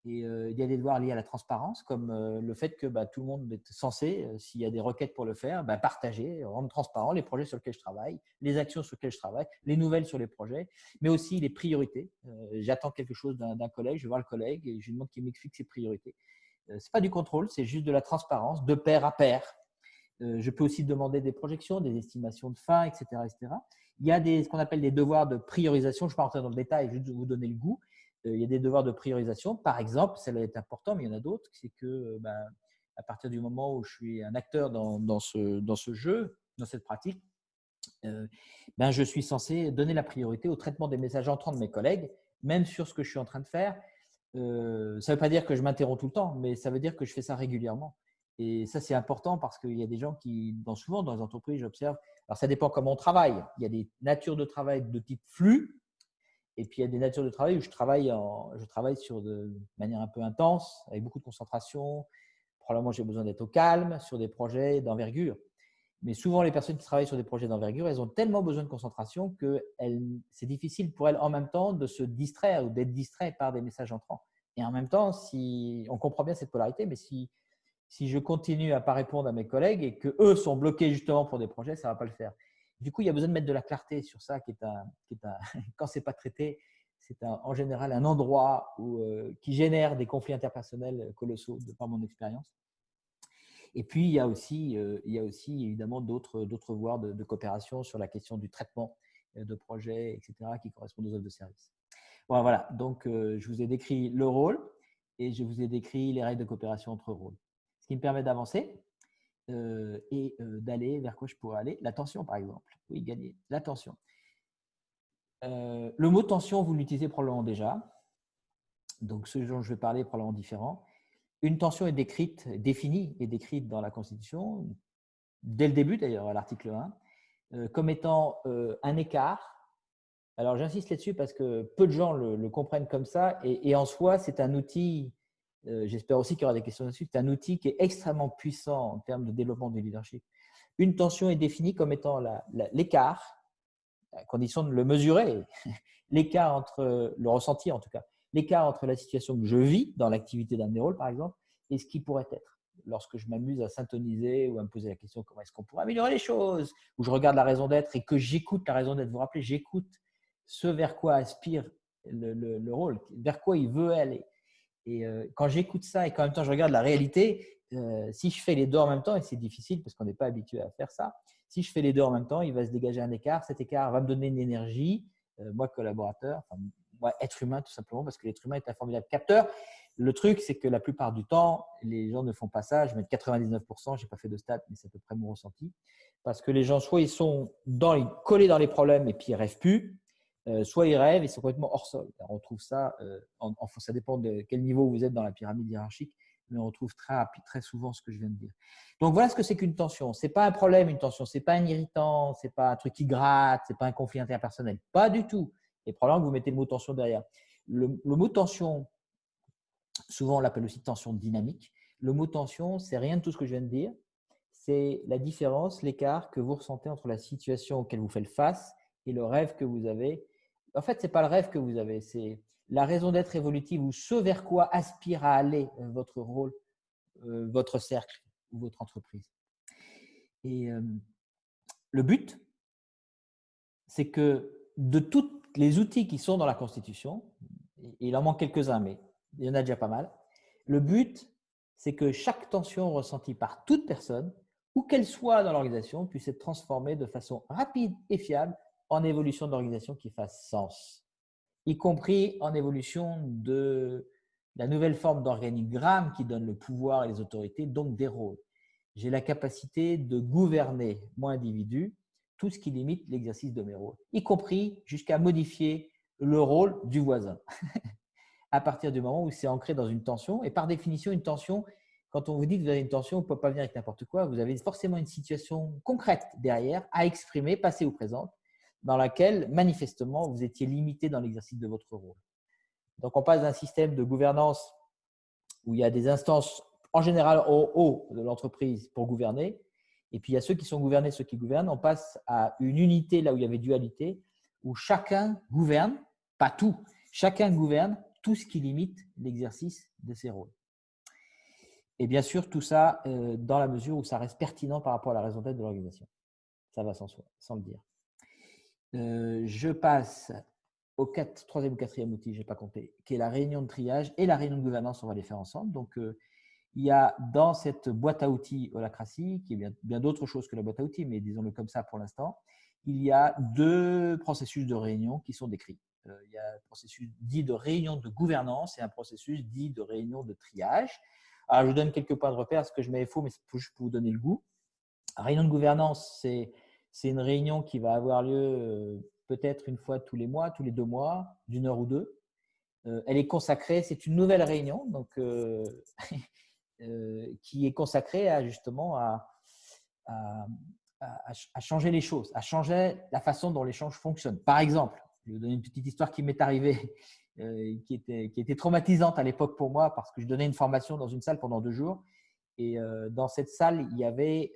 Et il y a des devoirs liés à la transparence, comme le fait que tout le monde est censé, s'il y a des requêtes pour le faire, partager, rendre transparent les projets sur lesquels je travaille, les actions sur lesquelles je travaille, les nouvelles sur les projets, mais aussi les priorités. J'attends quelque chose d'un collègue, je vais voir le collègue et je lui demande qu'il m'explique ses priorités. Ce n'est pas du contrôle, c'est juste de la transparence, de pair à pair. Je peux aussi demander des projections, des estimations de fin, etc. etc. Il y a ce qu'on appelle des devoirs de priorisation. Je ne vais pas rentrer dans le détail, juste vous donner le goût. Il y a des devoirs de priorisation. Par exemple, celle-là est important, mais il y en a d'autres. C'est que à partir du moment où je suis un acteur dans ce jeu, dans cette pratique, je suis censé donner la priorité au traitement des messages entrants de mes collègues, même sur ce que je suis en train de faire. Ça ne veut pas dire que je m'interromps tout le temps, mais ça veut dire que je fais ça régulièrement. Et ça, c'est important parce qu'il y a des gens qui, souvent dans les entreprises, j'observe, alors ça dépend comment on travaille. Il y a des natures de travail de type flux, et puis il y a des natures de travail où je travaille sur de manière un peu intense, avec beaucoup de concentration. Probablement, j'ai besoin d'être au calme sur des projets d'envergure. Mais souvent, les personnes qui travaillent sur des projets d'envergure, elles ont tellement besoin de concentration que c'est difficile pour elles en même temps de se distraire ou d'être distrait par des messages entrants. Et en même temps, on comprend bien cette polarité, mais si je continue à ne pas répondre à mes collègues et qu'eux sont bloqués justement pour des projets, ça ne va pas le faire. Du coup, il y a besoin de mettre de la clarté sur ça, quand ce n'est pas traité, c'est en général un endroit qui génère des conflits interpersonnels colossaux, de par mon expérience. Et puis, il y a aussi évidemment d'autres voies de coopération sur la question du traitement de projets, etc., qui correspondent aux offres de services. Voilà. Donc, je vous ai décrit le rôle et je vous ai décrit les règles de coopération entre rôles. Ce qui me permet d'avancer et d'aller vers quoi je pourrais aller. L'attention, par exemple. Oui, gagner. L'attention. Le mot tension, vous l'utilisez probablement déjà. Donc, ce dont je vais parler est probablement différent. Une tension est définie et décrite dans la Constitution, dès le début d'ailleurs, à l'article 1, comme étant un écart. Alors, j'insiste là-dessus parce que peu de gens le comprennent comme ça et en soi, c'est un outil, j'espère aussi qu'il y aura des questions là-dessus, c'est un outil qui est extrêmement puissant en termes de développement du leadership. Une tension est définie comme étant l'écart, à condition de le mesurer, l'écart entre, le ressenti en tout cas, l'écart entre la situation que je vis dans l'activité d'un des rôles, par exemple, et ce qui pourrait être. Lorsque je m'amuse à syntoniser ou à me poser la question comment est-ce qu'on pourrait améliorer les choses, ou je regarde la raison d'être et que j'écoute la raison d'être, vous vous rappelez, j'écoute ce vers quoi aspire le rôle, vers quoi il veut aller. Et quand j'écoute ça et qu'en même temps je regarde la réalité, si je fais les deux en même temps, et c'est difficile parce qu'on n'est pas habitué à faire ça, si je fais les deux en même temps, il va se dégager un écart. Cet écart va me donner une énergie, moi collaborateur, enfin, moi être humain tout simplement, parce que l'être humain est un formidable capteur. Le truc, c'est que la plupart du temps, les gens ne font pas ça. Je mets 99%, je n'ai pas fait de stats, mais c'est à peu près mon ressenti. Parce que les gens, soit ils sont collés dans les problèmes et puis ils ne rêvent plus, soit ils rêvent et ils sont complètement hors sol. Alors, on trouve ça, ça dépend de quel niveau vous êtes dans la pyramide hiérarchique, mais on retrouve très souvent ce que je viens de dire. Donc, voilà ce que c'est qu'une tension. Ce n'est pas un problème, une tension. Ce n'est pas un irritant, ce n'est pas un truc qui gratte, ce n'est pas un conflit interpersonnel. Pas du tout. Et probablement que vous mettez le mot tension derrière. Le mot tension, souvent on l'appelle aussi tension dynamique. Le mot tension, c'est rien de tout ce que je viens de dire. C'est la différence, l'écart que vous ressentez entre la situation auquel vous faites face et le rêve que vous avez. En fait, ce n'est pas le rêve que vous avez, c'est la raison d'être évolutive ou ce vers quoi aspire à aller votre rôle, votre cercle ou votre entreprise. Et le but, c'est que de tous les outils qui sont dans la Constitution, il en manque quelques-uns, mais il y en a déjà pas mal, le but, c'est que chaque tension ressentie par toute personne, où qu'elle soit dans l'organisation, puisse être transformée de façon rapide et fiable en évolution d'organisation qui fasse sens, y compris en évolution de la nouvelle forme d'organigramme qui donne le pouvoir et les autorités, donc des rôles. J'ai la capacité de gouverner, moi individu, tout ce qui limite l'exercice de mes rôles, y compris jusqu'à modifier le rôle du voisin. À partir du moment où c'est ancré dans une tension. Et par définition, une tension, quand on vous dit que vous avez une tension, vous ne pouvez pas venir avec n'importe quoi. Vous avez forcément une situation concrète derrière à exprimer, passée ou présente, dans laquelle, manifestement, vous étiez limité dans l'exercice de votre rôle. Donc, on passe d'un système de gouvernance où il y a des instances, en général, au haut de l'entreprise pour gouverner. Et puis, il y a ceux qui sont gouvernés, ceux qui gouvernent. On passe à une unité, là où il y avait dualité, où chacun gouverne, pas tout, chacun gouverne tout ce qui limite l'exercice de ses rôles. Et bien sûr, tout ça dans la mesure où ça reste pertinent par rapport à la raison d'être de l'organisation. Ça va sans soi, sans le dire. Je passe au troisième ou quatrième outil, je n'ai pas compté, qui est la réunion de triage et la réunion de gouvernance. On va les faire ensemble. Donc, il y a dans cette boîte à outils Holacracy, qui est bien d'autres choses que la boîte à outils, mais disons-le comme ça pour l'instant, il y a 2 processus de réunion qui sont décrits. Il y a un processus dit de réunion de gouvernance et un processus dit de réunion de triage. Alors, je vous donne quelques points de repère, ce que je mets est faux, mais c'est juste pour vous donner le goût. La réunion de gouvernance, c'est une réunion qui va avoir lieu peut-être une fois tous les mois, tous les 2 mois, d'1 heure ou 2. Elle est consacrée, c'est une nouvelle réunion, donc qui est consacrée à justement à changer les choses, à changer la façon dont l'échange fonctionne. Par exemple, je vais vous donner une petite histoire qui m'est arrivée, qui était traumatisante à l'époque pour moi, parce que je donnais une formation dans une salle pendant 2 jours. Et dans cette salle, il y avait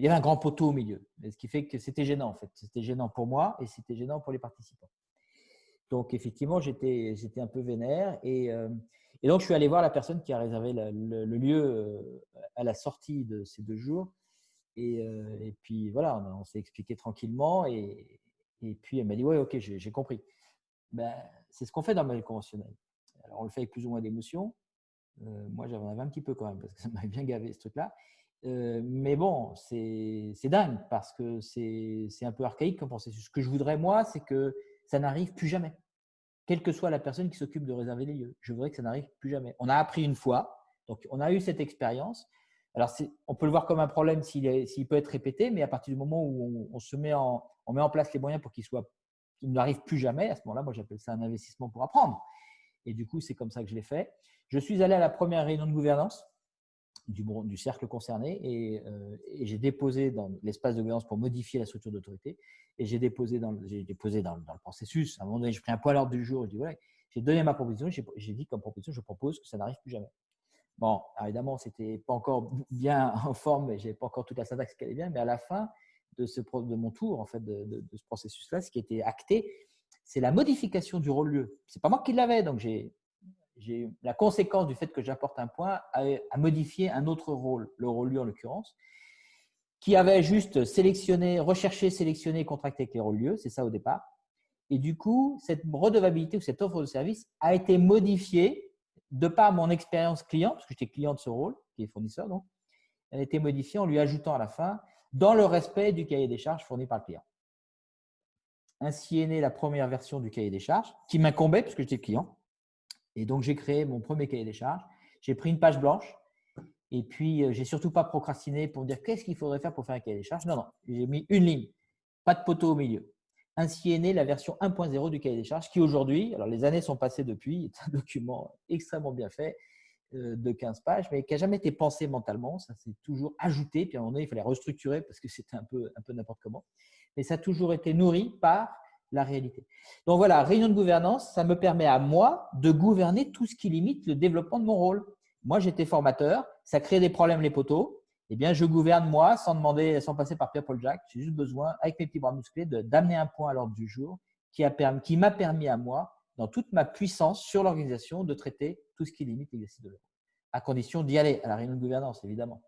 un grand poteau au milieu, ce qui fait que c'était gênant en fait. C'était gênant pour moi et c'était gênant pour les participants. Donc effectivement, j'étais un peu vénère et donc je suis allé voir la personne qui a réservé le lieu à la sortie de ces 2 jours et puis voilà, on s'est expliqué tranquillement et puis elle m'a dit ouais, ok, j'ai compris. Ben, c'est ce qu'on fait dans le modèle conventionnel. Alors on le fait avec plus ou moins d'émotion. Moi, j'en avais un petit peu quand même parce que ça m'avait bien gavé ce truc-là. Mais bon, c'est dingue parce que c'est un peu archaïque comme processus. Ce que je voudrais, moi, c'est que ça n'arrive plus jamais. Quelle que soit la personne qui s'occupe de réserver les lieux. Je voudrais que ça n'arrive plus jamais. On a appris une fois, donc on a eu cette expérience. Alors, on peut le voir comme un problème s'il peut être répété, mais à partir du moment où on met en place les moyens pour qu'il n'arrive plus jamais, à ce moment-là, moi, j'appelle ça un investissement pour apprendre. Et du coup, c'est comme ça que je l'ai fait. Je suis allé à la première réunion de gouvernance du cercle concerné et j'ai déposé dans l'espace de gouvernance pour modifier la structure d'autorité et j'ai déposé dans le processus. À un moment donné, j'ai pris un point à l'ordre du jour. Je dis voilà, j'ai donné ma proposition. J'ai dit comme proposition, je propose que ça n'arrive plus jamais. Bon, alors évidemment, c'était pas encore bien en forme, mais j'avais pas encore toute la syntaxe qui allait bien. Mais à la fin de mon tour en fait de ce processus-là, ce qui était acté, c'est la modification du rôle-lieu. C'est pas moi qui l'avais, donc j'ai la conséquence du fait que j'apporte un point à modifier un autre rôle, le rôle-lieu en l'occurrence, qui avait juste recherché, sélectionné et contracté avec les rôles-lieux, c'est ça au départ. Et du coup, cette redevabilité ou cette offre de service a été modifiée de par mon expérience client, parce que j'étais client de ce rôle, qui est fournisseur, donc, elle a été modifiée en lui ajoutant à la fin, dans le respect du cahier des charges fourni par le client. Ainsi est née la première version du cahier des charges, qui m'incombait, puisque j'étais client. Et donc, j'ai créé mon premier cahier des charges. J'ai pris une page blanche et puis, j'ai surtout pas procrastiné pour me dire qu'est-ce qu'il faudrait faire pour faire un cahier des charges. Non, non, j'ai mis une ligne, pas de poteau au milieu. Ainsi est née la version 1.0 du cahier des charges qui aujourd'hui, alors les années sont passées depuis, est un document extrêmement bien fait de 15 pages, mais qui n'a jamais été pensé mentalement. Ça s'est toujours ajouté. Puis à un moment donné, il fallait restructurer parce que c'était un peu n'importe comment. Mais ça a toujours été nourri par la réalité. Donc voilà, réunion de gouvernance, ça me permet à moi de gouverner tout ce qui limite le développement de mon rôle. Moi, j'étais formateur, ça crée des problèmes les poteaux. Eh bien, je gouverne moi sans passer par Pierre-Paul Jacques. J'ai juste besoin, avec mes petits bras musclés, d'amener un point à l'ordre du jour qui m'a permis à moi, dans toute ma puissance sur l'organisation, de traiter tout ce qui limite l'exercice de l'ordre, à condition d'y aller à la réunion de gouvernance, évidemment.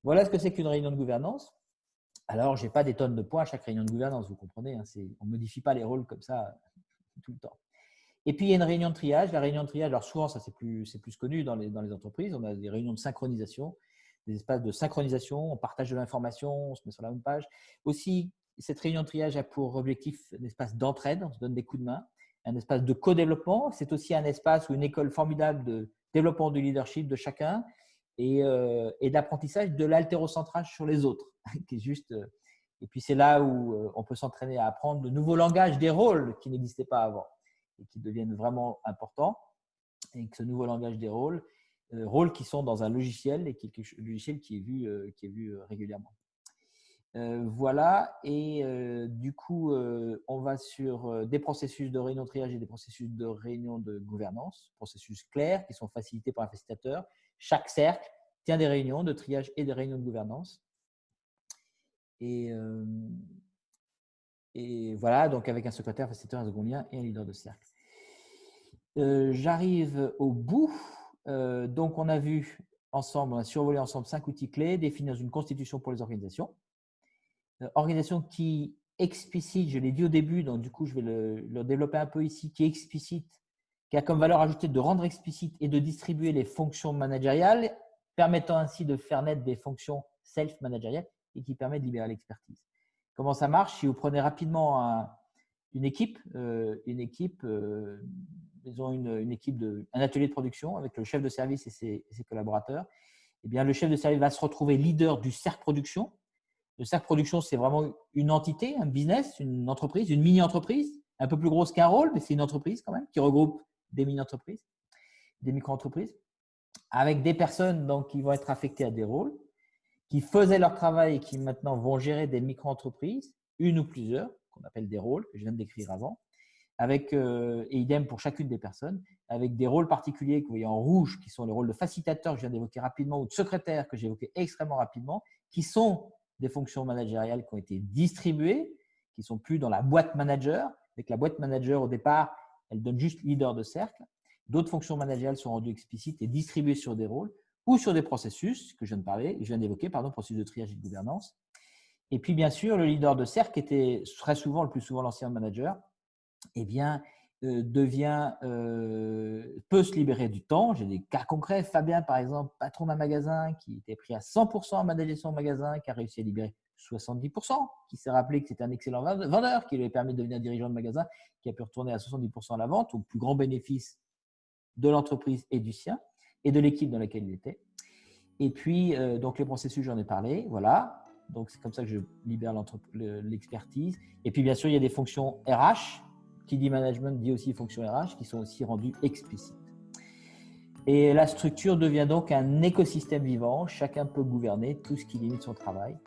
Voilà ce que c'est qu'une réunion de gouvernance. Alors, je n'ai pas des tonnes de points à chaque réunion de gouvernance, vous comprenez, hein, on ne modifie pas les rôles comme ça tout le temps. Et puis, il y a une réunion de triage. La réunion de triage, alors souvent, ça c'est plus connu dans les entreprises. On a des réunions de synchronisation, des espaces de synchronisation, on partage de l'information, on se met sur la même page. Aussi, cette réunion de triage a pour objectif un espace d'entraide, on se donne des coups de main, un espace de co-développement. C'est aussi un espace ou une école formidable de développement du leadership de chacun et d'apprentissage de l'haltérocentrage sur les autres, qui est juste Et puis, c'est là où on peut s'entraîner à apprendre le nouveau langage des rôles qui n'existaient pas avant et qui deviennent vraiment importants. Et que ce nouveau langage des rôles qui sont dans un logiciel et logiciel qui est vu régulièrement. Voilà, et du coup, on va sur des processus de réunion de triage et des processus de réunion de gouvernance, processus clairs qui sont facilités par un facilitateur. Chaque cercle tient des réunions de triage et des réunions de gouvernance. Et voilà, donc avec un secrétaire, facilitateur, un second lien et un leader de cercle. J'arrive au bout. Donc, on a vu ensemble, on a survolé ensemble 5 outils clés définis dans une constitution pour les organisations. Organisation qui explicite, je l'ai dit au début, donc du coup, je vais le développer un peu ici, qui est explicite, qui a comme valeur ajoutée de rendre explicite et de distribuer les fonctions managériales, permettant ainsi de faire naître des fonctions self-managériales et qui permet de libérer l'expertise. Comment ça marche? Si vous prenez rapidement une équipe, ils ont une équipe un atelier de production avec le chef de service et ses collaborateurs. Eh bien, le chef de service va se retrouver leader du cercle production. Le cercle production, c'est vraiment une entité, un business, une entreprise, une mini-entreprise, un peu plus grosse qu'un rôle, mais c'est une entreprise quand même qui regroupe des mini-entreprises, des micro-entreprises, avec des personnes donc, qui vont être affectées à des rôles, qui faisaient leur travail et qui maintenant vont gérer des micro-entreprises, une ou plusieurs, qu'on appelle des rôles, que je viens de décrire avant, avec, et idem pour chacune des personnes, avec des rôles particuliers que vous voyez en rouge, qui sont les rôles de facilitateur que je viens d'évoquer rapidement, ou de secrétaire que j'ai évoqué extrêmement rapidement, qui sont des fonctions managériales qui ont été distribuées, qui ne sont plus dans la boîte manager, avec la boîte manager au départ, elle donne juste leader de cercle. D'autres fonctions managériales sont rendues explicites et distribuées sur des rôles ou sur des processus que je viens d'évoquer, processus de triage et de gouvernance. Et puis, bien sûr, le leader de cercle, qui était très souvent, le plus souvent l'ancien manager, eh bien, peut se libérer du temps. J'ai des cas concrets. Fabien, par exemple, patron d'un magasin qui était pris à 100% à manager son magasin, qui a réussi à libérer 70%, qui s'est rappelé que c'était un excellent vendeur, qui lui a permis de devenir dirigeant de magasin, qui a pu retourner à 70% à la vente, au plus grand bénéfice de l'entreprise et du sien, et de l'équipe dans laquelle il était. Et puis, donc les processus, j'en ai parlé, voilà. Donc, c'est comme ça que je libère l'expertise. Et puis, bien sûr, il y a des fonctions RH. Qui dit management dit aussi fonctions RH qui sont aussi rendues explicites. Et la structure devient donc un écosystème vivant. Chacun peut gouverner tout ce qui limite son travail.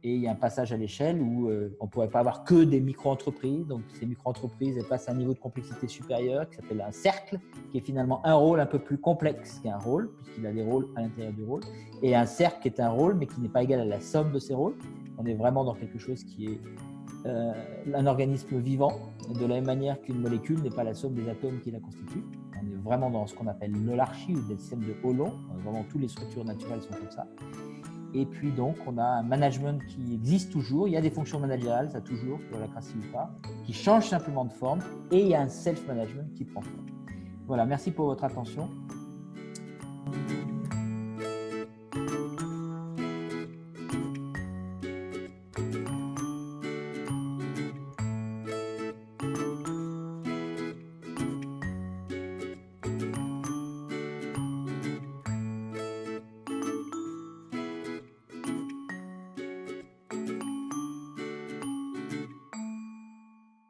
Et il y a un passage à l'échelle où on ne pourrait pas avoir que des micro-entreprises. Donc, ces micro-entreprises, elles passent à un niveau de complexité supérieur qui s'appelle un cercle, qui est finalement un rôle un peu plus complexe qu'un rôle, puisqu'il a des rôles à l'intérieur du rôle. Et un cercle qui est un rôle, mais qui n'est pas égal à la somme de ces rôles. On est vraiment dans quelque chose qui est un organisme vivant, de la même manière qu'une molécule n'est pas la somme des atomes qui la constituent. On est vraiment dans ce qu'on appelle l'holarchie ou des systèmes de Holon. Vraiment, toutes les structures naturelles sont comme ça. Et puis donc, on a un management qui existe toujours. Il y a des fonctions managériales, ça toujours, que la Holacracy ou pas, qui changent simplement de forme. Et il y a un self-management qui prend forme. Voilà, merci pour votre attention.